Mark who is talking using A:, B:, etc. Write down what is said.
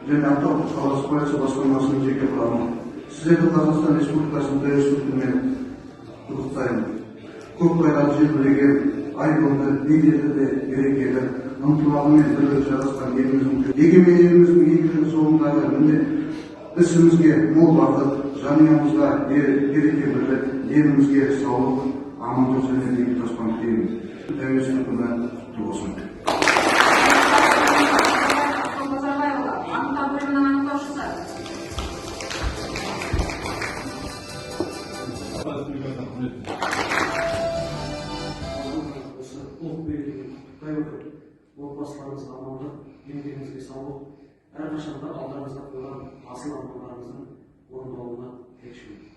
A: және Ақтау қаласы полиция басқармасының жеке құрамы. Сіздерді Қазақстан Республикасының тәуелсіздік күнімен құттықтаймын. Көп қайрат желбіреген, айбынды, беделді де берекелі, ынтымағы мен бірлігі жарасқан егемен еліміздің игілігі жолындағы міндет ісімізге мол бақыт, жанұямызға береке бірлік, елімізге саулық, амандық және бейбіт аспан тілеймін. Тәуелсіздік күні құтты болсын.
B: Отбасыларыңызға амандық, еңбегіңізге саулық, әрқашанда алдарыңызда қойған асыл армандарыңыздың орындалуына тілектеспін.